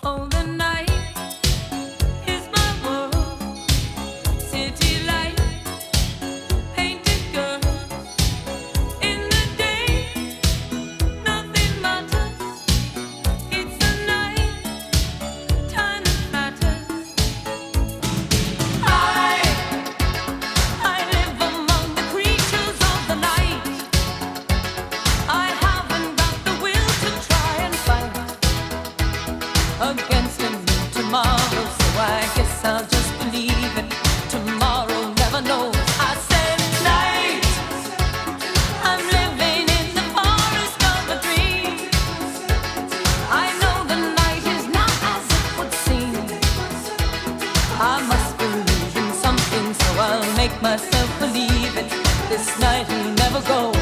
Oh, the night is my world. City lights, painted girls. In the day, nothing matters. It's the night, time that matters. I live among the creatures of the night. I haven't got the will to try and fight against a new tomorrow, so I guess I'll just believe it. Tomorrow never knows. I said night, I'm living in the forest of a dream. I know the night is not as it would seem. I must believe in something, so I'll make myself believe it. This night will never go.